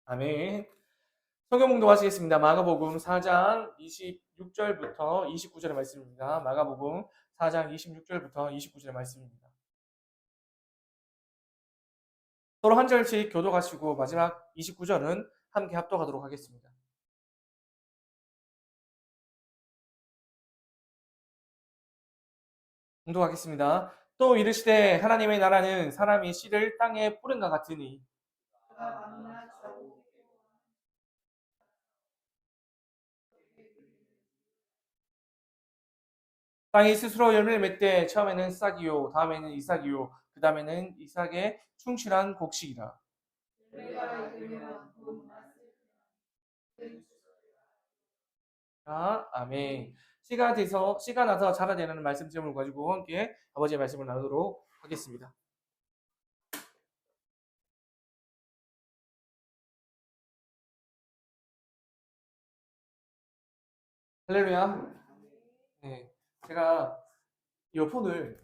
아멘. 성경 봉독하시겠습니다. 마가복음 4장 26절부터 29절의 말씀입니다. 마가복음 4장 26절부터 29절의 말씀입니다. 서로 한 절씩 교독하시고 마지막 29절은 함께 합독하도록 하겠습니다. 봉독하겠습니다. 또 이르시되 하나님의 나라는 사람이 씨를 땅에 뿌린 것 같으니 땅이 스스로 열매를 맺되 처음에는 싹이요 다음에는 이삭이요 그 다음에는 이삭의 충실한 곡식이라. 아멘. 씨가 나서 자라되는 말씀 제목을 가지고 함께 아버지의 말씀을 나누도록 하겠습니다. 할렐루야. 네, 제가 이어폰을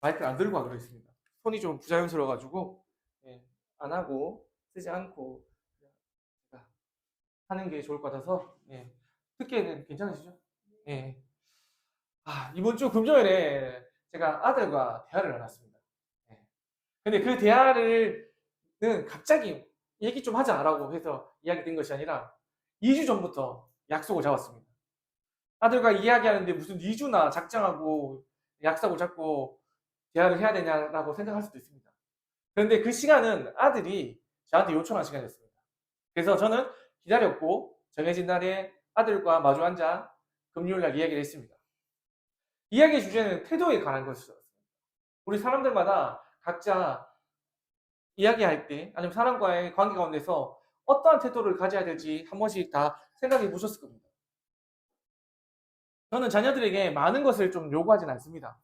마이크를 안 들고 가기로 했습니다. 손이 좀 부자연스러워가지고 안 하고 쓰지 않고 하는 게 좋을 것 같아서 듣기에는 괜찮으시죠? 네. 이번 주 금요일에 제가 아들과 대화를 나눴습니다. 근데 그 대화는 갑자기 얘기 좀 하자라고 해서 이야기된 것이 아니라 2주 전부터 약속을 잡았습니다. 아들과 이야기하는데 무슨 2주나 작정하고 약속을 잡고 대화를 해야 되냐라고 생각할 수도 있습니다. 그런데 그 시간은 아들이 저한테 요청한 시간이었습니다. 그래서 저는 기다렸고 정해진 날에 아들과 마주 앉아 금요일날 이야기를 했습니다. 이야기의 주제는 태도에 관한 것이었습니다. 우리 사람들마다 각자 이야기할 때 아니면 사람과의 관계 가운데서 어떠한 태도를 가져야 될지 한 번씩 다 생각해 보셨을 겁니다. 저는 자녀들에게 많은 것을 좀 요구하진 않습니다.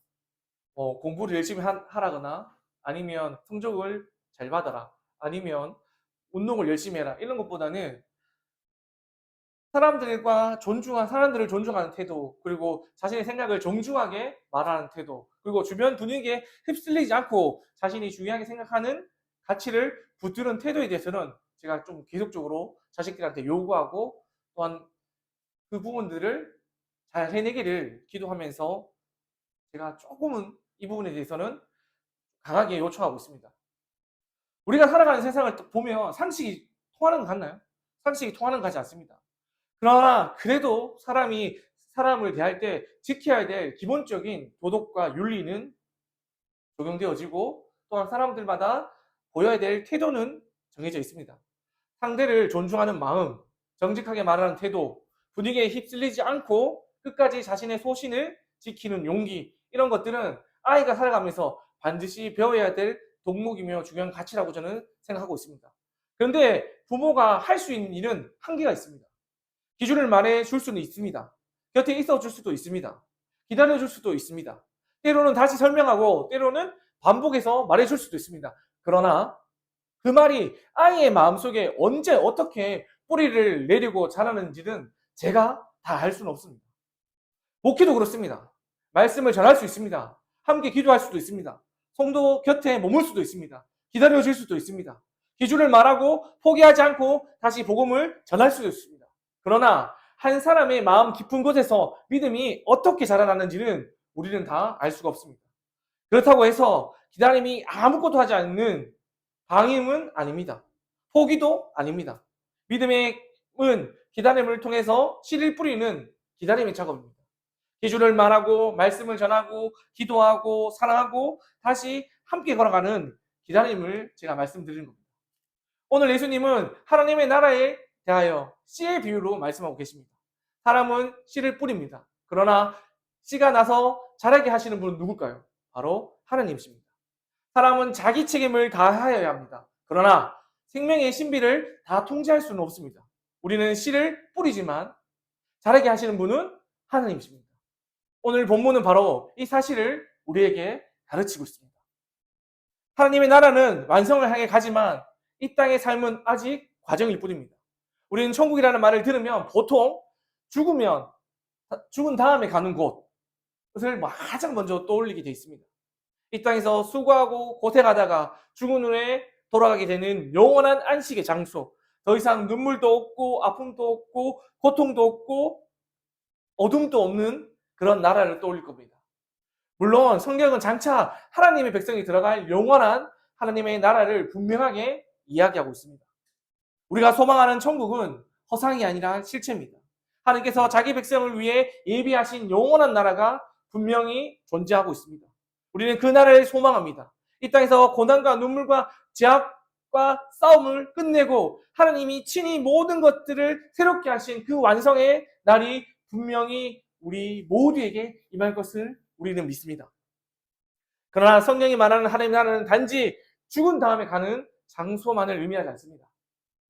공부를 열심히 하라거나 아니면 성적을 잘 받아라 아니면 운동을 열심히 해라 이런 것보다는 사람들을 존중하는 태도, 그리고 자신의 생각을 정중하게 말하는 태도, 그리고 주변 분위기에 휩쓸리지 않고 자신이 중요하게 생각하는 가치를 붙드는 태도에 대해서는 제가 좀 계속적으로 자식들한테 요구하고 또한 그 부분들을 잘 해내기를 기도하면서 제가 조금은 이 부분에 대해서는 강하게 요청하고 있습니다. 우리가 살아가는 세상을 보면 상식이 통하는 것 같나요? 상식이 통하는 것 같지 않습니다. 그러나 그래도 사람이 사람을 대할 때 지켜야 될 기본적인 도덕과 윤리는 적용되어지고 또한 사람들마다 보여야 될 태도는 정해져 있습니다. 상대를 존중하는 마음, 정직하게 말하는 태도, 분위기에 휩쓸리지 않고 끝까지 자신의 소신을 지키는 용기, 이런 것들은 아이가 살아가면서 반드시 배워야 될 덕목이며 중요한 가치라고 저는 생각하고 있습니다. 그런데 부모가 할 수 있는 일은 한계가 있습니다. 기준을 말해 줄 수는 있습니다. 곁에 있어 줄 수도 있습니다. 기다려 줄 수도 있습니다. 때로는 다시 설명하고 때로는 반복해서 말해 줄 수도 있습니다. 그러나 그 말이 아이의 마음속에 언제 어떻게 뿌리를 내리고 자라는지는 제가 다 알 수는 없습니다. 목회도 그렇습니다. 말씀을 전할 수 있습니다. 함께 기도할 수도 있습니다. 성도 곁에 머물 수도 있습니다. 기다려 줄 수도 있습니다. 기준을 말하고 포기하지 않고 다시 복음을 전할 수도 있습니다. 그러나 한 사람의 마음 깊은 곳에서 믿음이 어떻게 자라나는지는 우리는 다 알 수가 없습니다. 그렇다고 해서 기다림이 아무것도 하지 않는 방임은 아닙니다. 포기도 아닙니다. 믿음의 기다림을 통해서 씨를 뿌리는 기다림의 작업입니다. 기준을 말하고 말씀을 전하고 기도하고 사랑하고 다시 함께 걸어가는 기다림을 제가 말씀드리는 겁니다. 오늘 예수님은 하나님의 나라에 대하여 씨의 비유로 말씀하고 계십니다. 사람은 씨를 뿌립니다. 그러나 씨가 나서 자라게 하시는 분은 누굴까요? 바로 하나님이십니다. 사람은 자기 책임을 다하여야 합니다. 그러나 생명의 신비를 다 통제할 수는 없습니다. 우리는 씨를 뿌리지만 자라게 하시는 분은 하나님이십니다. 오늘 본문은 바로 이 사실을 우리에게 가르치고 있습니다. 하나님의 나라는 완성을 향해 가지만 이 땅의 삶은 아직 과정일 뿐입니다. 우리는 천국이라는 말을 들으면 보통 죽은 다음에 가는 곳을 가장 먼저 떠올리게 되어 있습니다. 이 땅에서 수고하고 고생하다가 죽은 후에 돌아가게 되는 영원한 안식의 장소, 더 이상 눈물도 없고 아픔도 없고 고통도 없고 어둠도 없는 그런 나라를 떠올릴 겁니다. 물론 성경은 장차 하나님의 백성이 들어갈 영원한 하나님의 나라를 분명하게 이야기하고 있습니다. 우리가 소망하는 천국은 허상이 아니라 실체입니다. 하나님께서 자기 백성을 위해 예비하신 영원한 나라가 분명히 존재하고 있습니다. 우리는 그 나라를 소망합니다. 이 땅에서 고난과 눈물과 제약과 싸움을 끝내고 하나님이 친히 모든 것들을 새롭게 하신 그 완성의 날이 분명히 우리 모두에게 임할 것을 우리는 믿습니다. 그러나 성경이 말하는 하나님의 나라는 단지 죽은 다음에 가는 장소만을 의미하지 않습니다.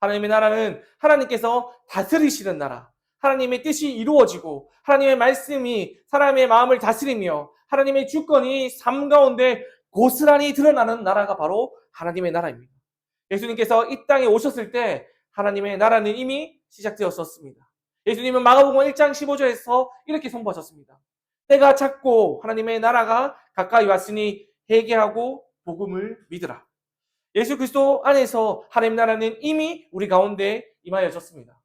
하나님의 나라는 하나님께서 다스리시는 나라, 하나님의 뜻이 이루어지고 하나님의 말씀이 사람의 마음을 다스리며 하나님의 주권이 삶 가운데 고스란히 드러나는 나라가 바로 하나님의 나라입니다. 예수님께서 이 땅에 오셨을 때 하나님의 나라는 이미 시작되었었습니다. 예수님은 마가복음 1장 15절에서 이렇게 선포하셨습니다. 때가 찼고 하나님의 나라가 가까이 왔으니 회개하고 복음을 믿으라. 예수 그리스도 안에서 하나님 나라는 이미 우리 가운데 임하여졌습니다.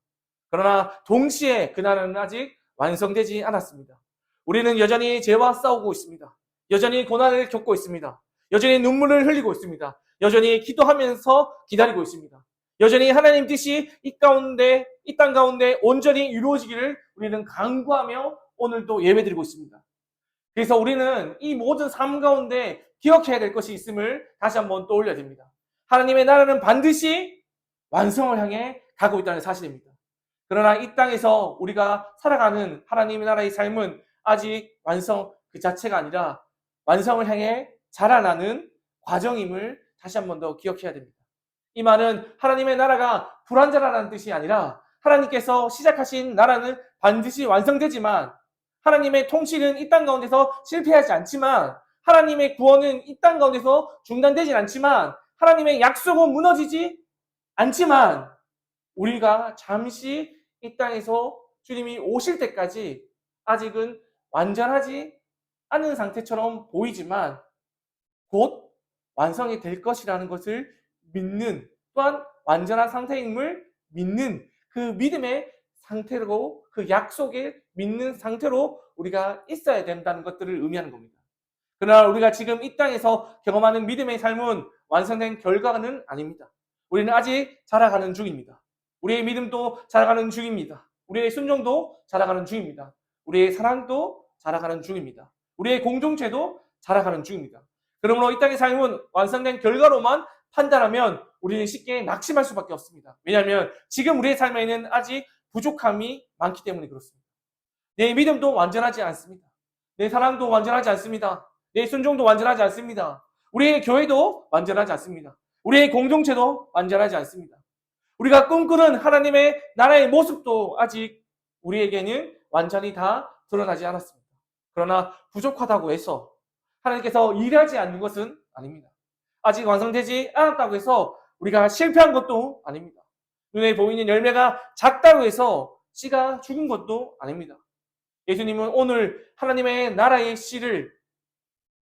그러나 동시에 그 나라는 아직 완성되지 않았습니다. 우리는 여전히 죄와 싸우고 있습니다. 여전히 고난을 겪고 있습니다. 여전히 눈물을 흘리고 있습니다. 여전히 기도하면서 기다리고 있습니다. 여전히 하나님 뜻이 이 땅 가운데 온전히 이루어지기를 우리는 간구하며 오늘도 예배드리고 있습니다. 그래서 우리는 이 모든 삶 가운데 기억해야 될 것이 있음을 다시 한번 떠올려야 됩니다. 하나님의 나라는 반드시 완성을 향해 가고 있다는 사실입니다. 그러나 이 땅에서 우리가 살아가는 하나님의 나라의 삶은 아직 완성 그 자체가 아니라 완성을 향해 자라나는 과정임을 다시 한번 더 기억해야 됩니다. 이 말은 하나님의 나라가 불완전하다는 뜻이 아니라 하나님께서 시작하신 나라는 반드시 완성되지만 하나님의 통치는 이 땅 가운데서 실패하지 않지만 하나님의 구원은 이 땅 가운데서 중단되진 않지만 하나님의 약속은 무너지지 않지만 우리가 잠시 이 땅에서 주님이 오실 때까지 아직은 완전하지 않은 상태처럼 보이지만 곧 완성이 될 것이라는 것을 믿는 또한 완전한 상태임을 믿는 그 믿음의 상태로 그 약속을 믿는 상태로 우리가 있어야 된다는 것들을 의미하는 겁니다. 그러나 우리가 지금 이 땅에서 경험하는 믿음의 삶은 완성된 결과는 아닙니다. 우리는 아직 자라가는 중입니다. 우리의 믿음도 자라가는 중입니다. 우리의 순종도 자라가는 중입니다. 우리의 사랑도 자라가는 중입니다. 우리의 공동체도 자라가는 중입니다. 그러므로 이 땅의 삶은 완성된 결과로만 판단하면 우리는 쉽게 낙심할 수밖에 없습니다. 왜냐하면 지금 우리의 삶에는 아직 부족함이 많기 때문에 그렇습니다. 내 믿음도 완전하지 않습니다. 내 사랑도 완전하지 않습니다. 내 순종도 완전하지 않습니다. 우리의 교회도 완전하지 않습니다. 우리의 공동체도 완전하지 않습니다. 우리가 꿈꾸는 하나님의 나라의 모습도 아직 우리에게는 완전히 다 드러나지 않았습니다. 그러나 부족하다고 해서 하나님께서 일하지 않는 것은 아닙니다. 아직 완성되지 않았다고 해서 우리가 실패한 것도 아닙니다. 눈에 보이는 열매가 작다고 해서 씨가 죽은 것도 아닙니다. 예수님은 오늘 하나님의 나라의 씨를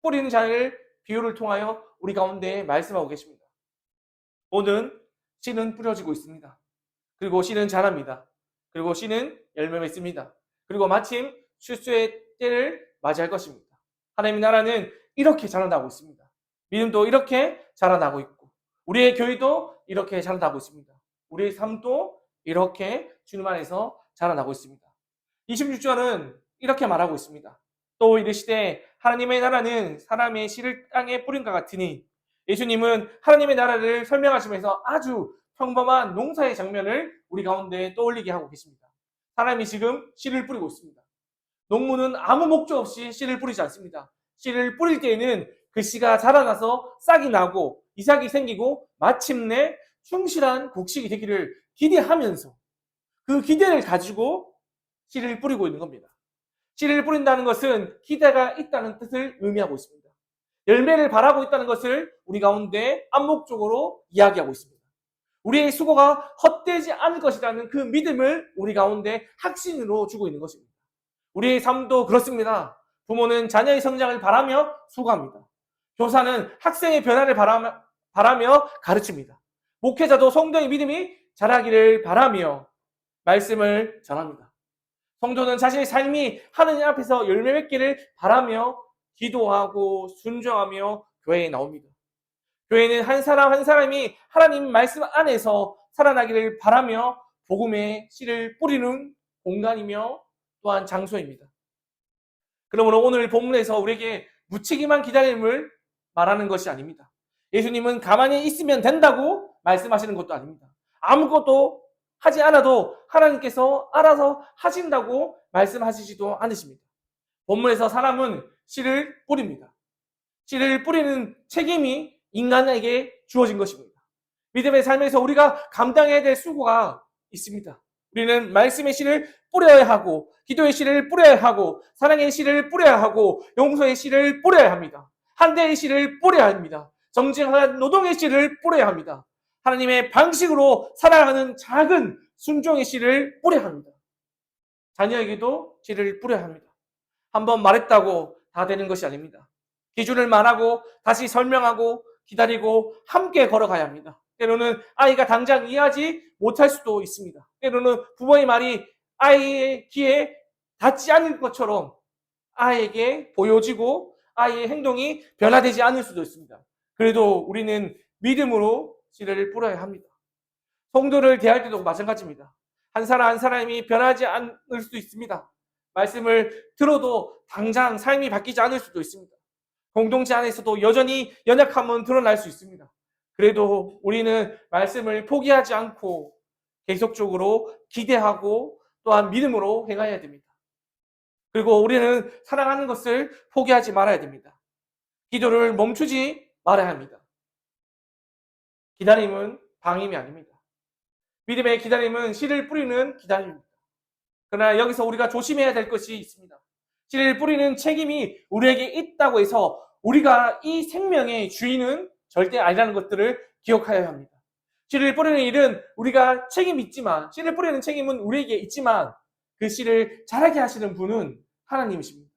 뿌리는 자를 비유를 통하여 우리 가운데 말씀하고 계십니다. 오늘 씨는 뿌려지고 있습니다. 그리고 씨는 자랍니다. 그리고 씨는 열매 맺습니다. 그리고 마침 출수의 때를 맞이할 것입니다. 하나님의 나라는 이렇게 자라나고 있습니다. 믿음도 이렇게 자라나고 있고 우리의 교회도 이렇게 자라나고 있습니다. 우리의 삶도 이렇게 주님 안에서 자라나고 있습니다. 26절은 이렇게 말하고 있습니다. 또 이르시되 하나님의 나라는 사람의 씨를 땅에 뿌린 것 같으니 예수님은 하나님의 나라를 설명하시면서 아주 평범한 농사의 장면을 우리 가운데 떠올리게 하고 계십니다. 사람이 지금 씨를 뿌리고 있습니다. 농부는 아무 목적 없이 씨를 뿌리지 않습니다. 씨를 뿌릴 때에는 그 씨가 자라나서 싹이 나고 이삭이 생기고 마침내 충실한 곡식이 되기를 기대하면서 그 기대를 가지고 씨를 뿌리고 있는 겁니다. 씨를 뿌린다는 것은 기대가 있다는 뜻을 의미하고 있습니다. 열매를 바라고 있다는 것을 우리 가운데暗목적으로 이야기하고 있습니다. 우리의 수고가 헛되지 않을 것이라는 그 믿음을 우리 가운데 확신으로 주고 있는 것입니다. 우리의 삶도 그렇습니다. 부모는 자녀의 성장을 바라며 수고합니다. 교사는 학생의 변화를 바라며 가르칩니다. 목회자도 성도의 믿음이 자라기를 바라며 말씀을 전합니다. 성도는 자신의 삶이 하느님 앞에서 열매 맺기를 바라며 기도하고 순종하며 교회에 나옵니다. 교회는 한 사람 한 사람이 하나님 말씀 안에서 살아나기를 바라며 복음의 씨를 뿌리는 공간이며 또한 장소입니다. 그러므로 오늘 본문에서 우리에게 묻히기만 기다림을 말하는 것이 아닙니다. 예수님은 가만히 있으면 된다고 말씀하시는 것도 아닙니다. 아무것도 하지 않아도 하나님께서 알아서 하신다고 말씀하시지도 않으십니다. 본문에서 사람은 씨를 뿌립니다. 씨를 뿌리는 책임이 인간에게 주어진 것입니다. 믿음의 삶에서 우리가 감당해야 될 수고가 있습니다. 우리는 말씀의 씨를 뿌려야 하고, 기도의 씨를 뿌려야 하고, 사랑의 씨를 뿌려야 하고, 용서의 씨를 뿌려야 합니다. 한대의 씨를 뿌려야 합니다. 정직한 노동의 씨를 뿌려야 합니다. 하나님의 방식으로 살아가는 작은 순종의 씨를 뿌려야 합니다. 자녀에게도 씨를 뿌려야 합니다. 한번 말했다고 다 되는 것이 아닙니다. 기준을 말하고 다시 설명하고 기다리고 함께 걸어가야 합니다. 때로는 아이가 당장 이해하지 못할 수도 있습니다. 때로는 부모의 말이 아이의 귀에 닿지 않을 것처럼 아이에게 보여지고 아이의 행동이 변화되지 않을 수도 있습니다. 그래도 우리는 믿음으로 씨를 뿌려야 합니다. 성도를 대할 때도 마찬가지입니다. 한 사람 한 사람이 변하지 않을 수도 있습니다. 말씀을 들어도 당장 삶이 바뀌지 않을 수도 있습니다. 공동체 안에서도 여전히 연약함은 드러날 수 있습니다. 그래도 우리는 말씀을 포기하지 않고 계속적으로 기대하고 또한 믿음으로 행해야 됩니다. 그리고 우리는 사랑하는 것을 포기하지 말아야 됩니다. 기도를 멈추지 말아야 합니다. 기다림은 방임이 아닙니다. 믿음의 기다림은 씨를 뿌리는 기다림입니다. 그러나 여기서 우리가 조심해야 될 것이 있습니다. 씨를 뿌리는 책임이 우리에게 있다고 해서 우리가 이 생명의 주인은 절대 아니라는 것들을 기억해야 합니다. 씨를 뿌리는 일은 우리가 책임이 있지만, 씨를 뿌리는 책임은 우리에게 있지만 그 씨를 자라게 하시는 분은 하나님이십니다.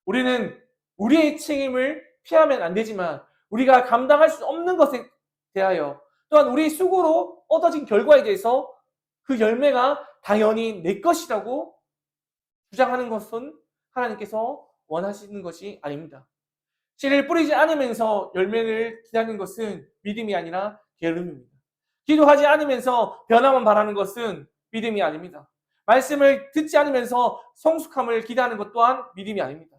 우리는 우리의 책임을 피하면 안 되지만 우리가 감당할 수 없는 것에 대하여 또한 우리 수고로 얻어진 결과에 대해서 그 열매가 당연히 내 것이라고 주장하는 것은 하나님께서 원하시는 것이 아닙니다. 씨를 뿌리지 않으면서 열매를 기다리는 것은 믿음이 아니라 게으름입니다. 기도하지 않으면서 변화만 바라는 것은 믿음이 아닙니다. 말씀을 듣지 않으면서 성숙함을 기대하는 것 또한 믿음이 아닙니다.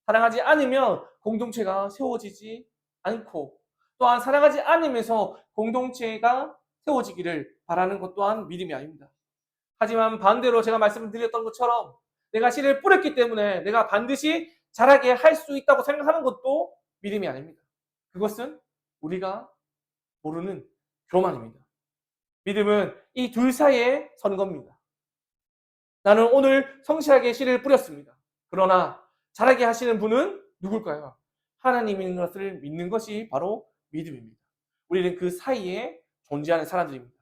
사랑하지 않으면 공동체가 세워지지 않고 또한 사랑하지 않으면서 공동체가 세워지기를 바라는 것 또한 믿음이 아닙니다. 하지만 반대로 제가 말씀드렸던 것처럼 내가 씨를 뿌렸기 때문에 내가 반드시 자라게 할 수 있다고 생각하는 것도 믿음이 아닙니다. 그것은 우리가 모르는 교만입니다. 믿음은 이 둘 사이에 선 겁니다. 나는 오늘 성실하게 씨를 뿌렸습니다. 그러나 자라게 하시는 분은 누굴까요? 하나님인 것을 믿는 것이 바로 믿음입니다. 우리는 그 사이에 존재하는 사람들입니다.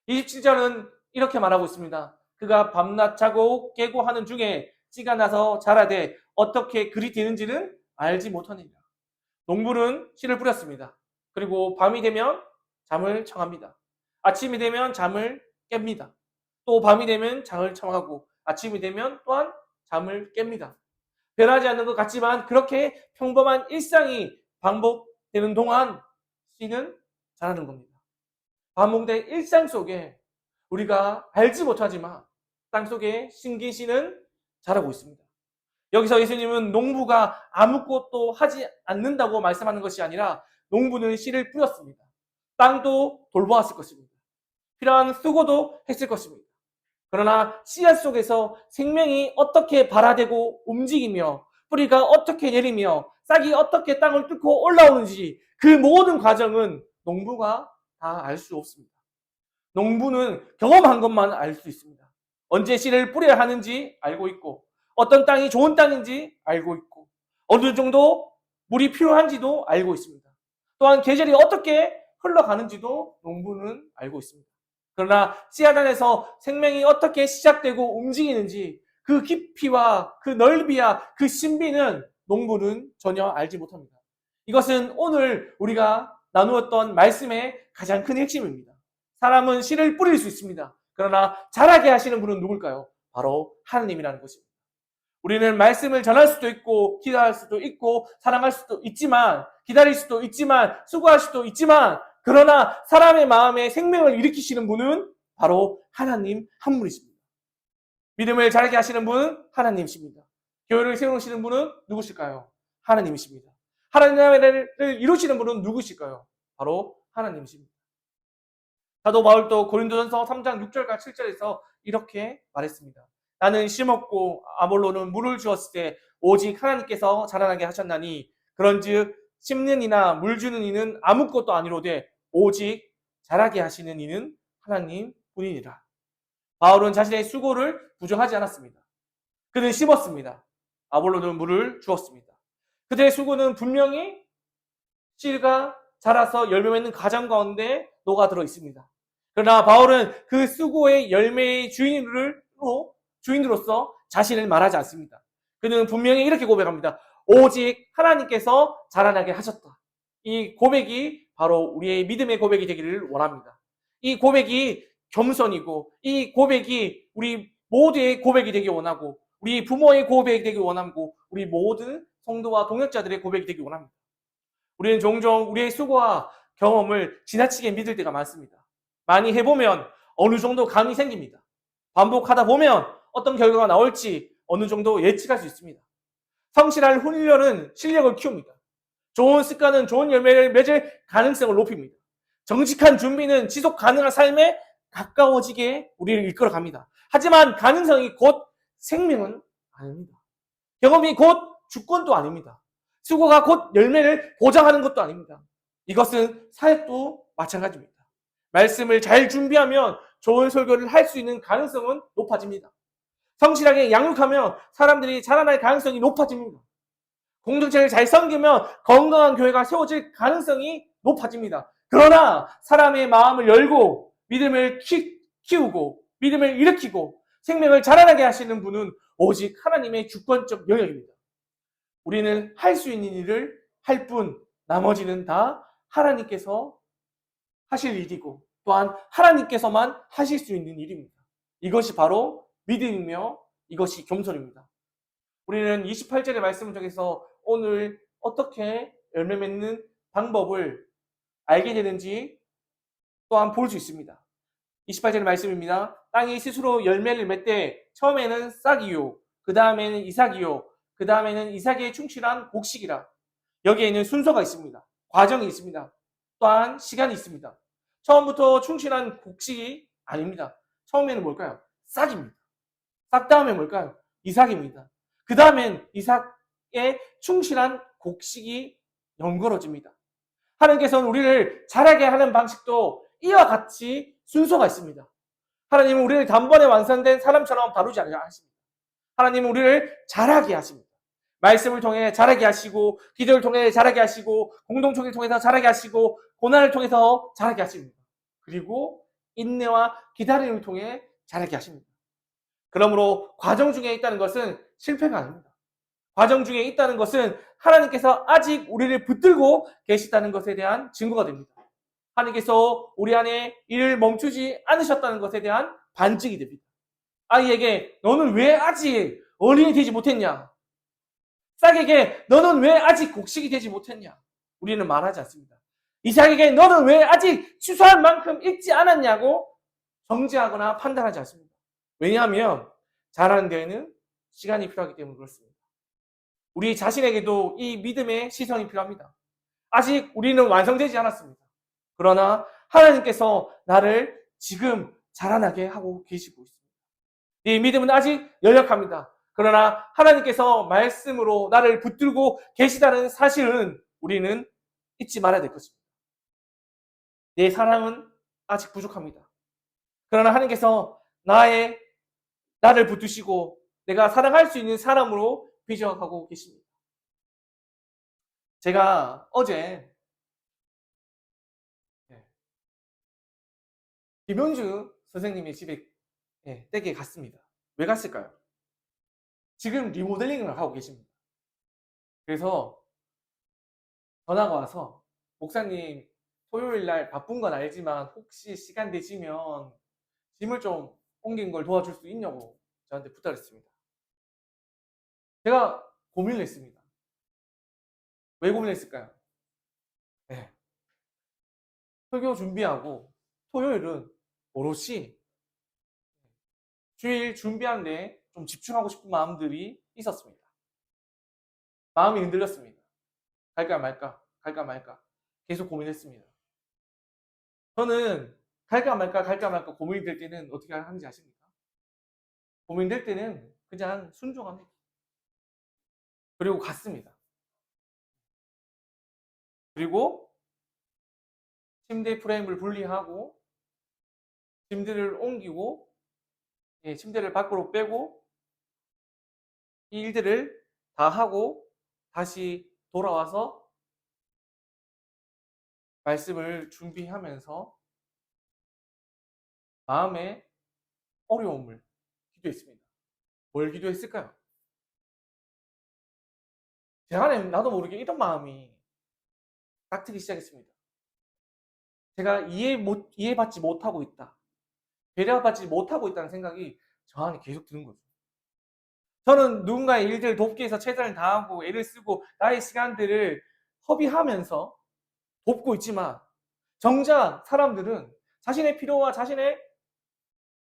27절은 이렇게 말하고 있습니다. 그가 밤낮 자고 깨고 하는 중에 씨가 나서 자라되 어떻게 그리 되는지는 알지 못하느니라. 농부는 씨를 뿌렸습니다. 그리고 밤이 되면 잠을 청합니다. 아침이 되면 잠을 깹니다. 또 밤이 되면 잠을 청하고 아침이 되면 또한 잠을 깹니다. 변하지 않는 것 같지만 그렇게 평범한 일상이 반복되는 동안 씨는 자라는 겁니다. 반복된 일상 속에 우리가 알지 못하지만 땅속에 심긴 씨는 자라고 있습니다. 여기서 예수님은 농부가 아무것도 하지 않는다고 말씀하는 것이 아니라 농부는 씨를 뿌렸습니다. 땅도 돌보았을 것입니다. 필요한 수고도 했을 것입니다. 그러나 씨앗 속에서 생명이 어떻게 발화되고 움직이며 뿌리가 어떻게 내리며 싹이 어떻게 땅을 뚫고 올라오는지 그 모든 과정은 농부가 다 알 수 없습니다. 농부는 경험한 것만 알 수 있습니다. 언제 씨를 뿌려야 하는지 알고 있고 어떤 땅이 좋은 땅인지 알고 있고 어느 정도 물이 필요한지도 알고 있습니다. 또한 계절이 어떻게 흘러가는지도 농부는 알고 있습니다. 그러나 씨앗 안에서 생명이 어떻게 시작되고 움직이는지 그 깊이와 그 넓이와 그 신비는 농부는 전혀 알지 못합니다. 이것은 오늘 우리가 나누었던 말씀의 가장 큰 핵심입니다. 사람은 씨를 뿌릴 수 있습니다. 그러나 자라게 하시는 분은 누굴까요? 바로 하나님이라는 것입니다. 우리는 말씀을 전할 수도 있고 기도할 수도 있고 사랑할 수도 있지만 기다릴 수도 있지만 수고할 수도 있지만 그러나 사람의 마음에 생명을 일으키시는 분은 바로 하나님 한 분이십니다. 믿음을 자라게 하시는 분은 하나님이십니다. 교회를 세우시는 분은 누구실까요? 하나님이십니다. 하나님의 나라를 이루시는 분은 누구실까요? 바로 하나님이십니다. 사도 바울도 고린도전서 3장 6절과 7절에서 이렇게 말했습니다. 나는 심었고 아볼로는 물을 주었을 때 오직 하나님께서 자라나게 하셨나니 그런즉 심는 이나 물 주는 이는 아무것도 아니로되 오직 자라게 하시는 이는 하나님 뿐이니라. 바울은 자신의 수고를 부정하지 않았습니다. 그는 심었습니다. 아볼로는 물을 주었습니다. 그들의 수고는 분명히 씨가 자라서 열매 맺는 과정 가운데 녹아들어 있습니다. 그러나 바울은 그 수고의 열매의 주인으로서 자신을 말하지 않습니다. 그는 분명히 이렇게 고백합니다. 오직 하나님께서 자라나게 하셨다. 이 고백이 바로 우리의 믿음의 고백이 되기를 원합니다. 이 고백이 겸손이고 이 고백이 우리 모두의 고백이 되기 원하고 우리 부모의 고백이 되기 원하고 우리 모든 성도와 동역자들의 고백이 되기 원합니다. 우리는 종종 우리의 수고와 경험을 지나치게 믿을 때가 많습니다. 많이 해보면 어느 정도 감이 생깁니다. 반복하다 보면 어떤 결과가 나올지 어느 정도 예측할 수 있습니다. 성실한 훈련은 실력을 키웁니다. 좋은 습관은 좋은 열매를 맺을 가능성을 높입니다. 정직한 준비는 지속 가능한 삶에 가까워지게 우리를 이끌어 갑니다. 하지만 가능성이 곧 생명은 아닙니다. 경험이 곧 주권도 아닙니다. 수고가 곧 열매를 보장하는 것도 아닙니다. 이것은 사역도 마찬가지입니다. 말씀을 잘 준비하면 좋은 설교를 할 수 있는 가능성은 높아집니다. 성실하게 양육하면 사람들이 자라날 가능성이 높아집니다. 공동체를 잘 섬기면 건강한 교회가 세워질 가능성이 높아집니다. 그러나 사람의 마음을 열고 믿음을 키우고 믿음을 일으키고 생명을 자라나게 하시는 분은 오직 하나님의 주권적 영역입니다. 우리는 할 수 있는 일을 할 뿐 나머지는 다 하나님께서 하실 일이고 또한 하나님께서만 하실 수 있는 일입니다. 이것이 바로 믿음이며 이것이 겸손입니다. 우리는 28절의 말씀을 통해서 오늘 어떻게 열매 맺는 방법을 알게 되는지 또한 볼 수 있습니다. 28절의 말씀입니다. 땅이 스스로 열매를 맺되 처음에는 싹이요 그 다음에는 이삭이요 그 다음에는 이삭에 충실한 곡식이라. 여기에는 순서가 있습니다. 과정이 있습니다. 또한 시간이 있습니다. 처음부터 충실한 곡식이 아닙니다. 처음에는 뭘까요? 싹입니다. 싹 다음에 뭘까요? 이삭입니다. 그 다음엔 이삭에 충실한 곡식이 연걸어집니다. 하나님께서는 우리를 자라게 하는 방식도 이와 같이 순서가 있습니다. 하나님은 우리를 단번에 완성된 사람처럼 다루지 않으십니다. 하나님은 우리를 자라게 하십니다. 말씀을 통해 자라게 하시고 기도를 통해 자라게 하시고 공동체를 통해서 자라게 하시고 고난을 통해서 자라게 하십니다. 그리고 인내와 기다림을 통해 자라게 하십니다. 그러므로 과정 중에 있다는 것은 실패가 아닙니다. 과정 중에 있다는 것은 하나님께서 아직 우리를 붙들고 계시다는 것에 대한 증거가 됩니다. 하나님께서 우리 안에 일을 멈추지 않으셨다는 것에 대한 반증이 됩니다. 아이에게 너는 왜 아직 어린이 되지 못했냐? 싹에게 너는 왜 아직 곡식이 되지 못했냐? 우리는 말하지 않습니다. 이삭에게 너는 왜 아직 추수할 만큼 익지 않았냐고 정죄하거나 판단하지 않습니다. 왜냐하면 자라는 데에는 시간이 필요하기 때문에 그렇습니다. 우리 자신에게도 이 믿음의 시선이 필요합니다. 아직 우리는 완성되지 않았습니다. 그러나 하나님께서 나를 지금 자라나게 하고 계시고 있습니다. 이 믿음은 아직 연약합니다. 그러나 하나님께서 말씀으로 나를 붙들고 계시다는 사실은 우리는 잊지 말아야 될 것입니다. 내 사랑은 아직 부족합니다. 그러나 하나님께서 나를 붙드시고 내가 사랑할 수 있는 사람으로 빚어가고 계십니다. 제가 어제 김현주 선생님의 집에 댁에 갔습니다. 왜 갔을까요? 지금 리모델링을 하고 계십니다. 그래서 전화가 와서 목사님 토요일 날 바쁜 건 알지만 혹시 시간 되시면 짐을 좀 옮긴 걸 도와줄 수 있냐고 저한테 부탁했습니다. 제가 고민을 했습니다. 왜 고민했을까요? 네. 설교 준비하고 토요일은 오롯이 주일 준비하는 데 좀 집중하고 싶은 마음들이 있었습니다. 마음이 흔들렸습니다. 갈까 말까, 갈까 말까. 계속 고민했습니다. 저는 갈까 말까 고민이 될 때는 어떻게 하는지 아십니까? 고민될 때는 그냥 순종합니다. 그리고 갔습니다. 그리고 침대 프레임을 분리하고 침대를 옮기고 침대를 밖으로 빼고 이 일들을 다 하고 다시 돌아와서 말씀을 준비하면서 마음의 어려움을 기도했습니다. 뭘 기도했을까요? 제 안에 나도 모르게 이런 마음이 딱 트기 시작했습니다. 제가 이해받지 못하고 있다. 배려받지 못하고 있다는 생각이 저 안에 계속 드는 거죠. 저는 누군가의 일들을 돕기 위해서 최선을 다하고 애를 쓰고 나의 시간들을 허비하면서 돕고 있지만 정작 사람들은 자신의 필요와 자신의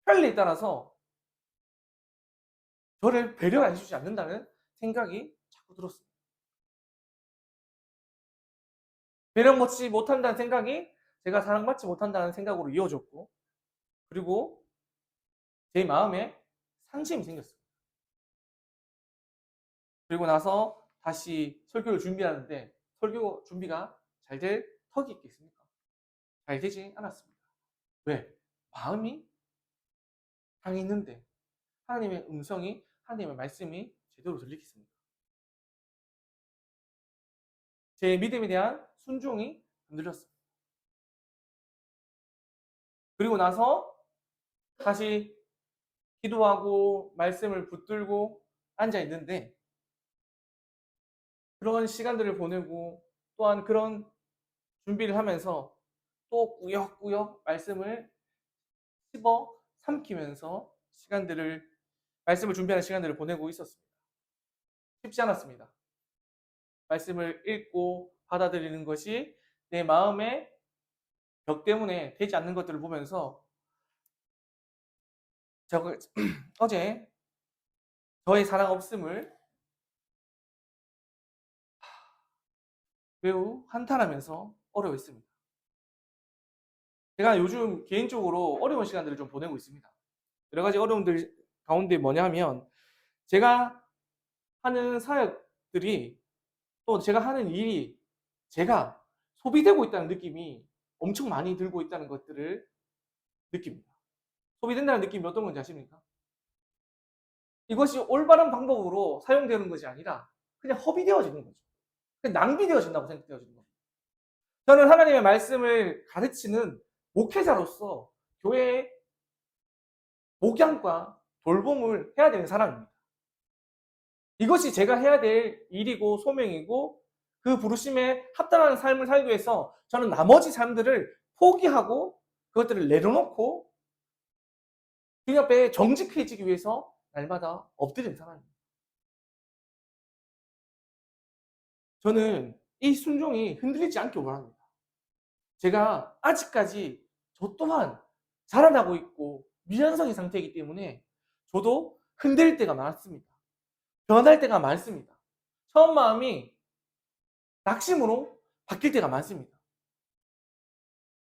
편리에 따라서 저를 배려해 주지 않는다는 생각이 자꾸 들었습니다. 배려받지 못한다는 생각이 제가 사랑받지 못한다는 생각으로 이어졌고 그리고 제 마음에 상심이 생겼어요. 그리고 나서 다시 설교를 준비하는데 설교 준비가 잘 될 턱이 있겠습니까? 잘 되지 않았습니다. 왜? 마음이 상했는데 하나님의 음성이 하나님의 말씀이 제대로 들리겠습니까? 제 믿음에 대한 순종이 흔들렸습니다. 그리고 나서 다시 기도하고 말씀을 붙들고 앉아 있는데 그런 시간들을 보내고 또한 그런 준비를 하면서 또 꾸역꾸역 말씀을 씹어 삼키면서 말씀을 준비하는 시간들을 보내고 있었습니다. 쉽지 않았습니다. 말씀을 읽고 받아들이는 것이 내 마음의 벽 때문에 되지 않는 것들을 보면서 어제 저의 사랑 없음을 매우 한탄하면서 어려워했습니다. 제가 요즘 개인적으로 어려운 시간들을 좀 보내고 있습니다. 여러 가지 어려움들 가운데 뭐냐면 제가 하는 사역들이 또 제가 하는 일이 제가 소비되고 있다는 느낌이 엄청 많이 들고 있다는 것들을 느낍니다. 소비된다는 느낌이 어떤 건지 아십니까? 이것이 올바른 방법으로 사용되는 것이 아니라 그냥 허비되어지는 거죠. 그냥 낭비되어진다고 생각되어지는 겁니다. 저는 하나님의 말씀을 가르치는 목회자로서 교회의 목양과 돌봄을 해야 되는 사람입니다. 이것이 제가 해야 될 일이고 소명이고 그 부르심에 합당한 삶을 살기 위해서 저는 나머지 삶들을 포기하고 그것들을 내려놓고 주님 앞에 정직해지기 위해서 날마다 엎드린 사람입니다. 저는 이 순종이 흔들리지 않길 원합니다. 제가 아직까지 저 또한 자라나고 있고 미완성의 상태이기 때문에 저도 흔들릴 때가 많습니다. 변할 때가 많습니다. 처음 마음이 낙심으로 바뀔 때가 많습니다.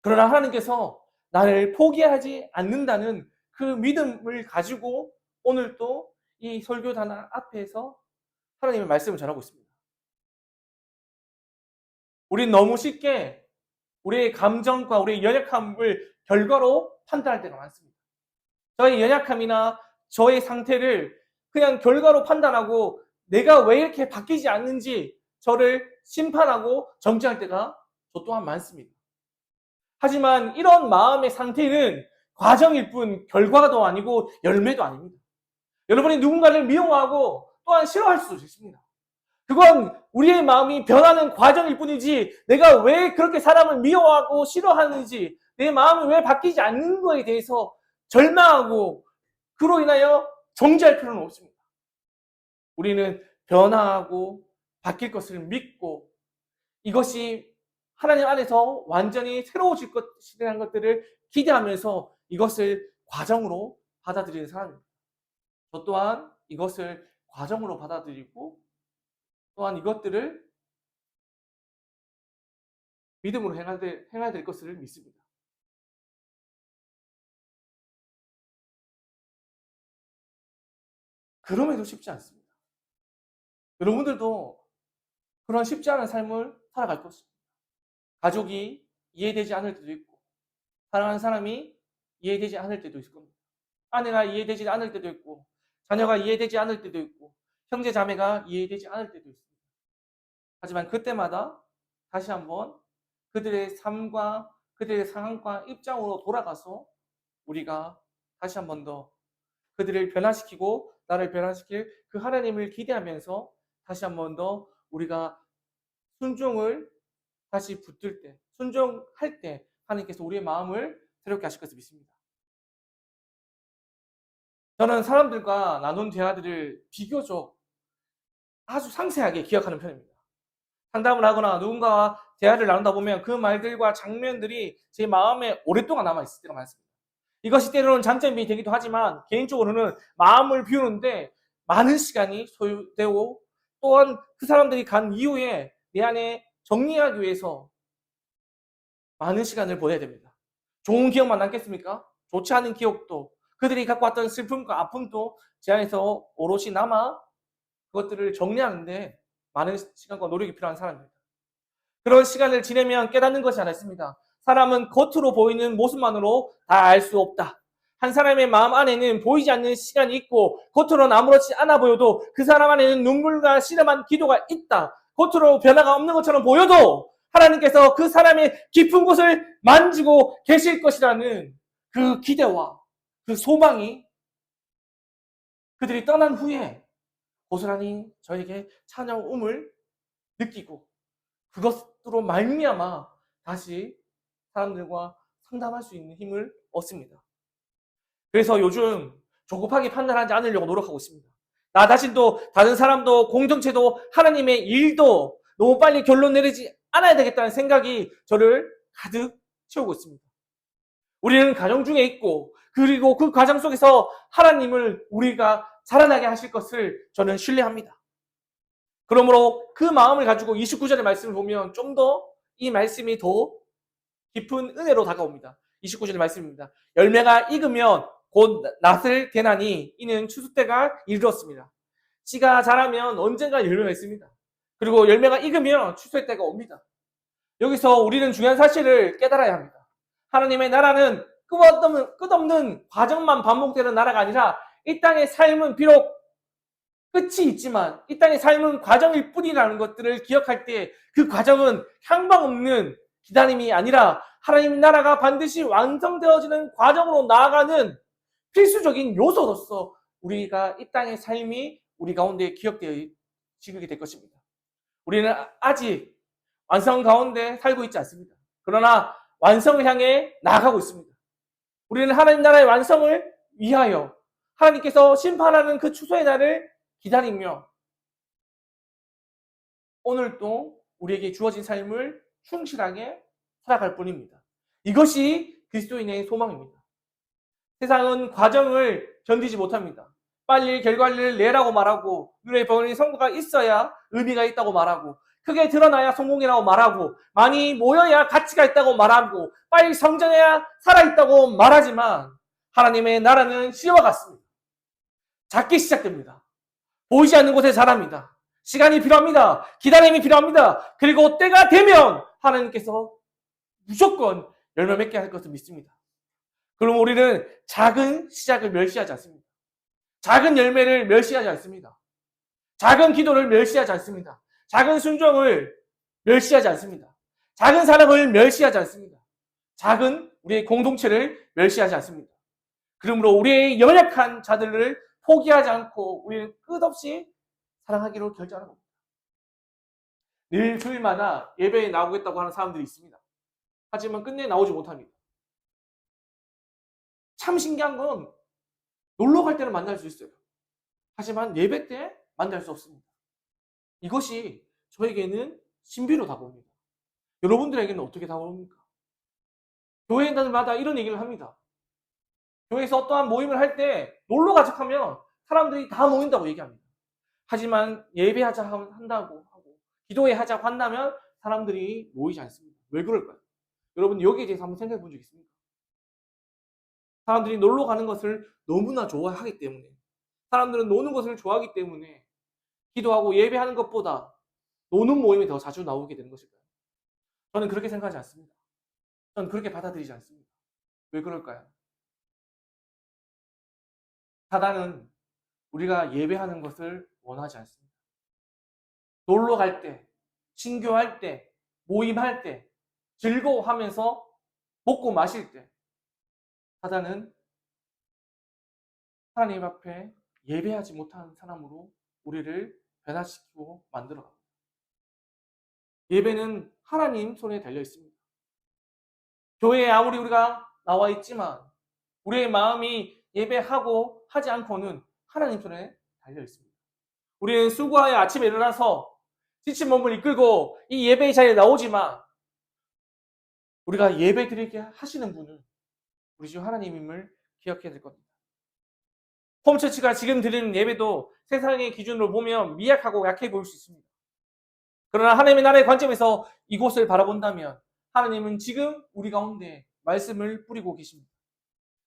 그러나 하나님께서 나를 포기하지 않는다는 그 믿음을 가지고 오늘 또 이 설교단 앞에서 하나님의 말씀을 전하고 있습니다. 우린 너무 쉽게 우리의 감정과 우리의 연약함을 결과로 판단할 때가 많습니다. 저의 연약함이나 저의 상태를 그냥 결과로 판단하고 내가 왜 이렇게 바뀌지 않는지 저를 심판하고 정죄할 때가 저 또한 많습니다. 하지만 이런 마음의 상태는 과정일 뿐 결과도 아니고 열매도 아닙니다. 여러분이 누군가를 미워하고 또한 싫어할 수도 있습니다. 그건 우리의 마음이 변하는 과정일 뿐이지 내가 왜 그렇게 사람을 미워하고 싫어하는지 내 마음이 왜 바뀌지 않는 거에 대해서 절망하고 그로 인하여 정죄할 필요는 없습니다. 우리는 변화하고 바뀔 것을 믿고 이것이 하나님 안에서 완전히 새로워질 것이라는 것들을 기대하면서 이것을 과정으로 받아들이는 사람입니다. 저 또한 이것을 과정으로 받아들이고 또한 이것들을 믿음으로 행해야 될 것을 믿습니다. 그럼에도 쉽지 않습니다. 여러분들도 그런 쉽지 않은 삶을 살아갈 것입니다. 가족이 이해되지 않을 때도 있고 사랑하는 사람이 이해되지 않을 때도 있을 겁니다. 아내가 이해되지 않을 때도 있고 자녀가 이해되지 않을 때도 있고 형제 자매가 이해되지 않을 때도 있습니다. 하지만 그때마다 다시 한번 그들의 삶과 그들의 상황과 입장으로 돌아가서 우리가 다시 한 번 더 그들을 변화시키고 나를 변화시킬 그 하나님을 기대하면서 다시 한 번 더 우리가 순종을 다시 붙들 때, 순종할 때 하나님께서 우리의 마음을 새롭게 하실 것을 믿습니다. 저는 사람들과 나눈 대화들을 비교적 아주 상세하게 기억하는 편입니다. 상담을 하거나 누군가와 대화를 나누다 보면 그 말들과 장면들이 제 마음에 오랫동안 남아있을 때가 많습니다. 이것이 때로는 장점이 되기도 하지만 개인적으로는 마음을 비우는데 많은 시간이 소요되고 또한 그 사람들이 간 이후에 내 안에 정리하기 위해서 많은 시간을 보내야 됩니다. 좋은 기억만 남겠습니까? 좋지 않은 기억도 그들이 갖고 왔던 슬픔과 아픔도 제 안에서 오롯이 남아 그것들을 정리하는데 많은 시간과 노력이 필요한 사람입니다. 그런 시간을 지내면 깨닫는 것이 하나 있습니다. 사람은 겉으로 보이는 모습만으로 다 알 수 없다. 한 사람의 마음 안에는 보이지 않는 시간이 있고 겉으로는 아무렇지 않아 보여도 그 사람 안에는 눈물과 씨름한 기도가 있다. 겉으로 변화가 없는 것처럼 보여도 하나님께서 그 사람의 깊은 곳을 만지고 계실 것이라는 그 기대와 그 소망이 그들이 떠난 후에 고스란히 저에게 찾아옴을 느끼고 그것으로 말미암아 다시 사람들과 상담할 수 있는 힘을 얻습니다. 그래서 요즘 조급하게 판단하지 않으려고 노력하고 있습니다. 나 자신도 다른 사람도 공동체도 하나님의 일도 너무 빨리 결론 내리지 않아야 되겠다는 생각이 저를 가득 채우고 있습니다. 우리는 가정 중에 있고 그리고 그 과정 속에서 하나님을 우리가 자라나게 하실 것을 저는 신뢰합니다. 그러므로 그 마음을 가지고 29절의 말씀을 보면 좀 더 이 말씀이 더 깊은 은혜로 다가옵니다. 29절의 말씀입니다. 열매가 익으면 곧 낫을 대나니 이는 추수 때가 이르렀습니다. 씨가 자라면 언젠가 열매가 있습니다. 그리고 열매가 익으면 추수의 때가 옵니다. 여기서 우리는 중요한 사실을 깨달아야 합니다. 하나님의 나라는 끝없는 과정만 반복되는 나라가 아니라 이 땅의 삶은 비록 끝이 있지만 이 땅의 삶은 과정일 뿐이라는 것들을 기억할 때 그 과정은 향방 없는 기다림이 아니라 하나님 나라가 반드시 완성되어지는 과정으로 나아가는 필수적인 요소로서 우리가 이 땅의 삶이 우리 가운데 기억되어지게 될 것입니다. 우리는 아직 완성 가운데 살고 있지 않습니다. 그러나 완성을 향해 나아가고 있습니다. 우리는 하나님 나라의 완성을 위하여 하나님께서 심판하는 그 추수의 날을 기다리며 오늘도 우리에게 주어진 삶을 충실하게 살아갈 뿐입니다. 이것이 그리스도인의 소망입니다. 세상은 과정을 견디지 못합니다. 빨리 결과를 내라고 말하고 눈에 보이는 성과가 있어야 의미가 있다고 말하고 크게 드러나야 성공이라고 말하고 많이 모여야 가치가 있다고 말하고 빨리 성장해야 살아있다고 말하지만 하나님의 나라는 씨와 같습니다. 작게 시작됩니다. 보이지 않는 곳에 자랍니다. 시간이 필요합니다. 기다림이 필요합니다. 그리고 때가 되면 하나님께서 무조건 열매 맺게 할 것을 믿습니다. 그럼 우리는 작은 시작을 멸시하지 않습니다. 작은 열매를 멸시하지 않습니다. 작은 기도를 멸시하지 않습니다. 작은 순종을 멸시하지 않습니다. 작은 사랑을 멸시하지 않습니다. 작은 우리의 공동체를 멸시하지 않습니다. 그러므로 우리의 연약한 자들을 포기하지 않고 우리는 끝없이 사랑하기로 결정하는 겁니다. 늘 주일마다 예배에 나오겠다고 하는 사람들이 있습니다. 하지만 끝내 나오지 못합니다. 참 신기한 건 놀러 갈 때는 만날 수 있어요. 하지만 예배 때 만날 수 없습니다. 이것이 저에게는 신비로 다가옵니다. 여러분들에게는 어떻게 다가옵니까? 교회들마다 이런 얘기를 합니다. 교회에서 어떠한 모임을 할 때 놀러 가자 하면 사람들이 다 모인다고 얘기합니다. 하지만 예배하자 한다고 하고 기도회 하자고 한다면 사람들이 모이지 않습니다. 왜 그럴까요? 여러분 여기에 대해서 한번 생각해 본 적 있습니까? 사람들이 놀러 가는 것을 너무나 좋아하기 때문에, 사람들은 노는 것을 좋아하기 때문에 기도하고 예배하는 것보다 노는 모임이 더 자주 나오게 되는 것일까요? 저는 그렇게 생각하지 않습니다. 저는 그렇게 받아들이지 않습니다. 왜 그럴까요? 사단은 우리가 예배하는 것을 원하지 않습니다. 놀러 갈 때, 신교할 때, 모임할 때, 즐거워하면서 먹고 마실 때 사단은 하나님 앞에 예배하지 못하는 사람으로 우리를 변화시키고 만들어갑니다. 예배는 하나님 손에 달려 있습니다. 교회에 아무리 우리가 나와 있지만 우리의 마음이 예배하고 하지 않고는 하나님 손에 달려 있습니다. 우리는 수고하여 아침에 일어나서 지친 몸을 이끌고 이 예배의 자리에 나오지만 우리가 예배 드리게 하시는 분은 우리 주 하나님임을 기억해야 될 겁니다. 홈처치가 지금 드리는 예배도 세상의 기준으로 보면 미약하고 약해 보일 수 있습니다. 그러나 하나님의 나라의 관점에서 이곳을 바라본다면 하나님은 지금 우리 가운데 말씀을 뿌리고 계십니다.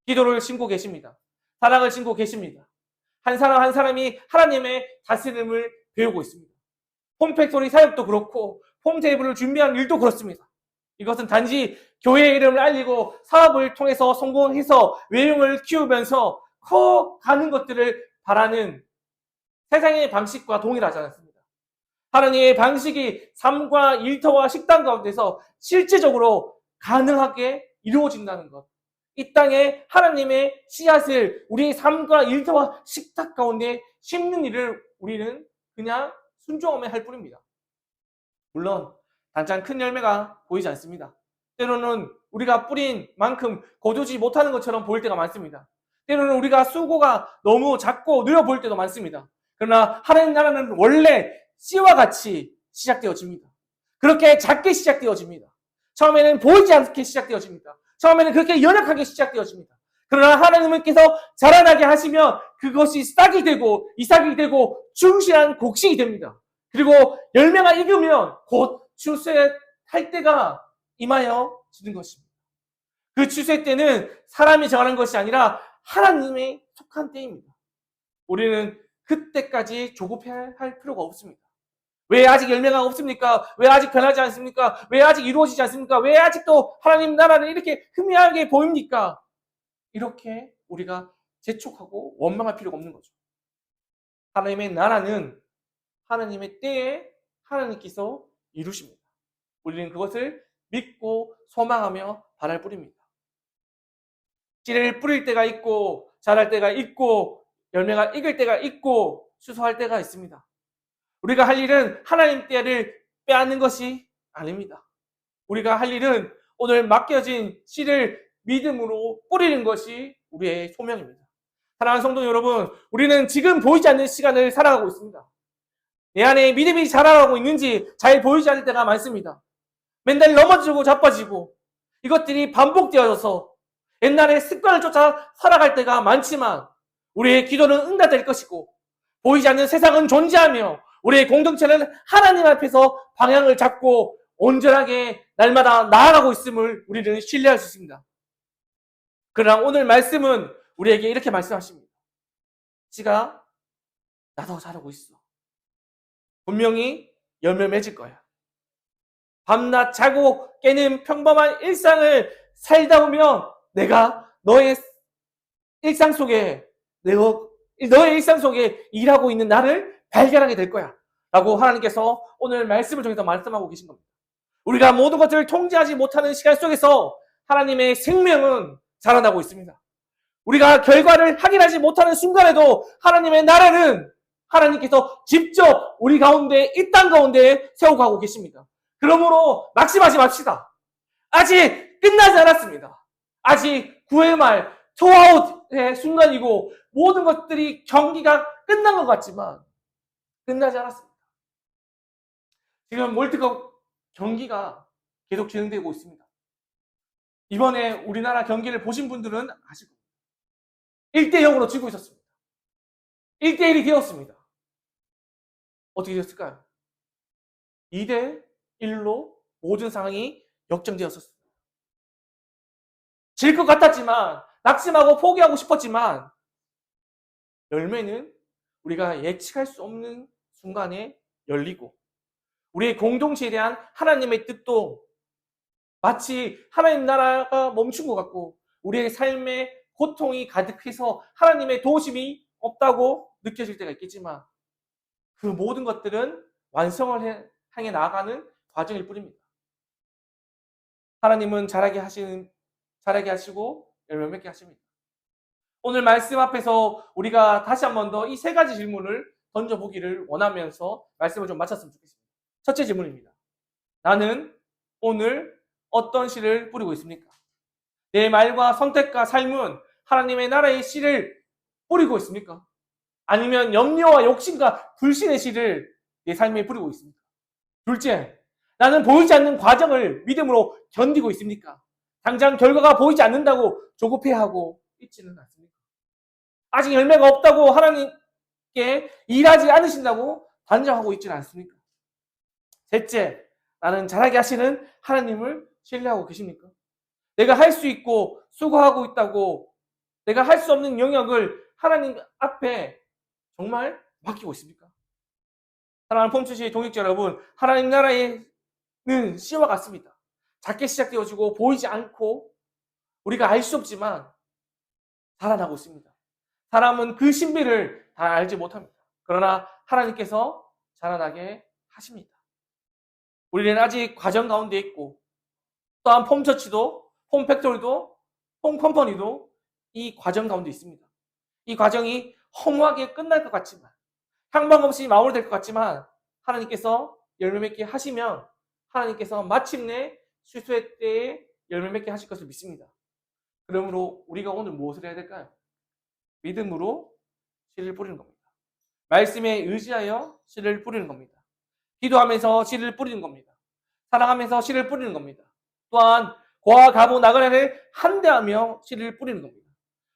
기도를 심고 계십니다. 사랑을 심고 계십니다. 한 사람 한 사람이 하나님의 다스림을 배우고 있습니다. 홈팩토리 사역도 그렇고 홈테이블을 준비하는 일도 그렇습니다. 이것은 단지 교회의 이름을 알리고 사업을 통해서 성공해서 외용을 키우면서 커가는 것들을 바라는 세상의 방식과 동일하지 않습니다. 하나님의 방식이 삶과 일터와 식당 가운데서 실제적으로 가능하게 이루어진다는 것. 이 땅에 하나님의 씨앗을 우리의 삶과 일터와 식탁 가운데 심는 일을 우리는 그냥 순종하며 할 뿐입니다. 물론 당장 큰 열매가 보이지 않습니다. 때로는 우리가 뿌린 만큼 거두지 못하는 것처럼 보일 때가 많습니다. 때로는 우리가 수고가 너무 작고 느려 보일 때도 많습니다. 그러나 하나님 나라는 원래 씨와 같이 시작되어집니다. 그렇게 작게 시작되어집니다. 처음에는 보이지 않게 시작되어집니다. 처음에는 그렇게 연약하게 시작되어집니다. 그러나 하나님께서 자라나게 하시면 그것이 싹이 되고 이삭이 되고 충실한 곡식이 됩니다. 그리고 열매가 익으면 곧 추수할 때가 임하여 지는 것입니다. 그 추수의 때는 사람이 정하는 것이 아니라 하나님의 속한 때입니다. 우리는 그때까지 조급해할 필요가 없습니다. 왜 아직 열매가 없습니까? 왜 아직 변하지 않습니까? 왜 아직 이루어지지 않습니까? 왜 아직도 하나님 나라는 이렇게 희미하게 보입니까? 이렇게 우리가 재촉하고 원망할 필요가 없는 거죠. 하나님의 나라는 하나님의 때에 하나님께서 이루십니다. 우리는 그것을 믿고 소망하며 바랄 뿐입니다. 씨를 뿌릴 때가 있고 자랄 때가 있고 열매가 익을 때가 있고 추수할 때가 있습니다. 우리가 할 일은 하나님 때를 빼앗는 것이 아닙니다. 우리가 할 일은 오늘 맡겨진 씨를 믿음으로 뿌리는 것이 우리의 소명입니다. 사랑하는 성도 여러분, 우리는 지금 보이지 않는 시간을 살아가고 있습니다. 내 안에 믿음이 자라나고 있는지 잘 보이지 않을 때가 많습니다. 맨날 넘어지고 자빠지고 이것들이 반복되어져서 옛날에 습관을 쫓아 살아갈 때가 많지만 우리의 기도는 응답될 것이고 보이지 않는 세상은 존재하며 우리의 공동체는 하나님 앞에서 방향을 잡고 온전하게 날마다 나아가고 있음을 우리는 신뢰할 수 있습니다. 그러나 오늘 말씀은 우리에게 이렇게 말씀하십니다. 씨가 나도 자라고 있어. 분명히 열매 맺을 거야. 밤낮 자고 깨는 평범한 일상을 살다 보면 내가 너의 일상 속에 너의 일상 속에 일하고 있는 나를 발견하게 될 거야. 라고 하나님께서 오늘 말씀을 통해서 말씀하고 계신 겁니다. 우리가 모든 것들을 통제하지 못하는 시간 속에서 하나님의 생명은 자라나고 있습니다. 우리가 결과를 확인하지 못하는 순간에도 하나님의 나라는 하나님께서 직접 우리 가운데, 이 땅 가운데 세우고 가고 계십니다. 그러므로 낙심하지 맙시다. 아직 끝나지 않았습니다. 아직 9회 말 투아웃의 순간이고 모든 것들이 경기가 끝난 것 같지만 끝나지 않았습니다. 지금 월드컵 경기가 계속 진행되고 있습니다. 이번에 우리나라 경기를 보신 분들은 아시고 1대0으로 지고 있었습니다. 1대1이 되었습니다. 어떻게 됐을까요? 2대1로 모든 상황이 역전되었었습니다. 질 것 같았지만, 낙심하고 포기하고 싶었지만, 열매는 우리가 예측할 수 없는 순간에 열리고, 우리의 공동체에 대한 하나님의 뜻도 마치 하나님 나라가 멈춘 것 같고, 우리의 삶에 고통이 가득해서 하나님의 도우심이 없다고 느껴질 때가 있겠지만, 그 모든 것들은 완성을 향해 나아가는 과정일 뿐입니다. 하나님은 자라게 하시고 열매 맺게 하십니다. 오늘 말씀 앞에서 우리가 다시 한 번 더 이 세 가지 질문을 던져보기를 원하면서 말씀을 좀 마쳤으면 좋겠습니다. 첫째 질문입니다. 나는 오늘 어떤 씨를 뿌리고 있습니까? 내 말과 선택과 삶은 하나님의 나라의 씨를 뿌리고 있습니까? 아니면 염려와 욕심과 불신의 씨를 내 삶에 뿌리고 있습니까? 둘째, 나는 보이지 않는 과정을 믿음으로 견디고 있습니까? 당장 결과가 보이지 않는다고 조급해하고 있지는 않습니까? 아직 열매가 없다고 하나님께 일하지 않으신다고 단정하고 있지는 않습니까? 셋째, 나는 잘하게 하시는 하나님을 신뢰하고 계십니까? 내가 할 수 있고 수고하고 있다고 내가 할 수 없는 영역을 하나님 앞에 정말 맡기고 있습니까? 사랑하는 폼투시 동역자 여러분, 하나님 나라에는 씨와 같습니다. 작게 시작되어지고 보이지 않고 우리가 알 수 없지만 자라나고 있습니다. 사람은 그 신비를 다 알지 못합니다. 그러나 하나님께서 자라나게 하십니다. 우리는 아직 과정 가운데 있고 또한 폼처치도, 폼팩토리도, 폼컴퍼니도 이 과정 가운데 있습니다. 이 과정이 허무하게 끝날 것 같지만, 향방 없이 마무리될 것 같지만 하나님께서 열매 맺게 하시면 하나님께서 마침내 수수의 때에 열매 맺게 하실 것을 믿습니다. 그러므로 우리가 오늘 무엇을 해야 될까요? 믿음으로 씨를 뿌리는 겁니다. 말씀에 의지하여 씨를 뿌리는 겁니다. 기도하면서 씨를 뿌리는 겁니다. 사랑하면서 씨를 뿌리는 겁니다. 또한 고아 가부 나그네를 한대하며 씨를 뿌리는 겁니다.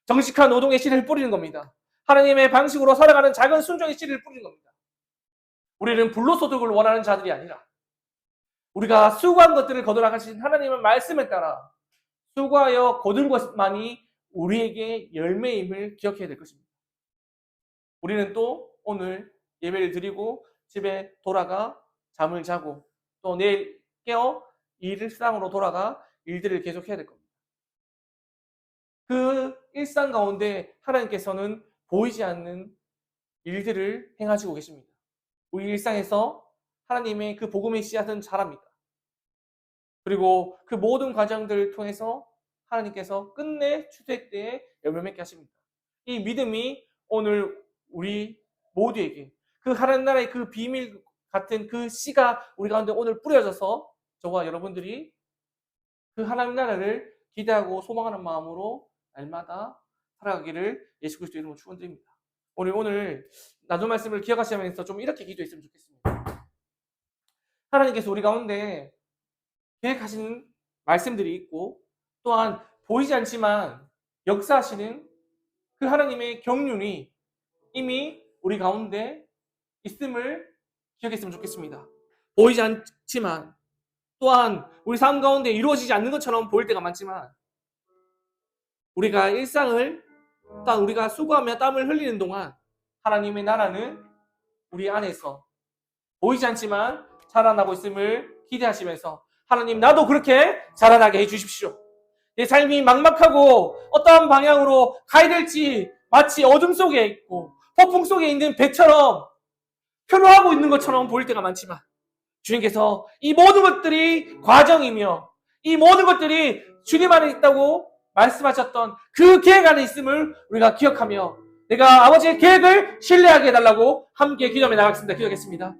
정직한 노동의 씨를 뿌리는 겁니다. 하나님의 방식으로 살아가는 작은 순종의 씨를 뿌리는 겁니다. 우리는 불로소득을 원하는 자들이 아니라 우리가 수고한 것들을 거두어 가신 하나님의 말씀에 따라 수고하여 거둔 것만이 우리에게 열매임을 기억해야 될 것입니다. 우리는 또 오늘 예배를 드리고 집에 돌아가 잠을 자고 또 내일 깨어 일상으로 돌아가 일들을 계속해야 될 겁니다. 그 일상 가운데 하나님께서는 보이지 않는 일들을 행하시고 계십니다. 우리 일상에서 하나님의 그 복음의 씨앗은 자랍니다. 그리고 그 모든 과정들을 통해서 하나님께서 끝내 추수의 때에 열매 맺게 하십니다. 이 믿음이 오늘 우리 모두에게 그 하나님 나라의 그 비밀 같은 그 씨가 우리 가운데 오늘 뿌려져서 저와 여러분들이 그 하나님 나라를 기대하고 소망하는 마음으로 날마다 살아가기를 예수 그리스도 이름으로 축원드립니다. 오늘 나눈 말씀을 기억하시면서 좀 이렇게 기도했으면 좋겠습니다. 하나님께서 우리 가운데 계획하시는 말씀들이 있고 또한 보이지 않지만 역사하시는 그 하나님의 경륜이 이미 우리 가운데 있음을 기억했으면 좋겠습니다. 보이지 않지만 또한 우리 삶 가운데 이루어지지 않는 것처럼 보일 때가 많지만 우리가 일상을 또한 우리가 수고하며 땀을 흘리는 동안 하나님의 나라는 우리 안에서 보이지 않지만 자라나고 있음을 기대하시면서 하나님 나도 그렇게 자라나게 해주십시오. 내 삶이 막막하고 어떠한 방향으로 가야 될지 마치 어둠 속에 있고 폭풍 속에 있는 배처럼 표로하고 있는 것처럼 보일 때가 많지만 주님께서 이 모든 것들이 과정이며 이 모든 것들이 주님 안에 있다고 말씀하셨던 그 계획 안에 있음을 우리가 기억하며 내가 아버지의 계획을 신뢰하게 해달라고 함께 기도하며 나가겠습니다. 기도하겠습니다.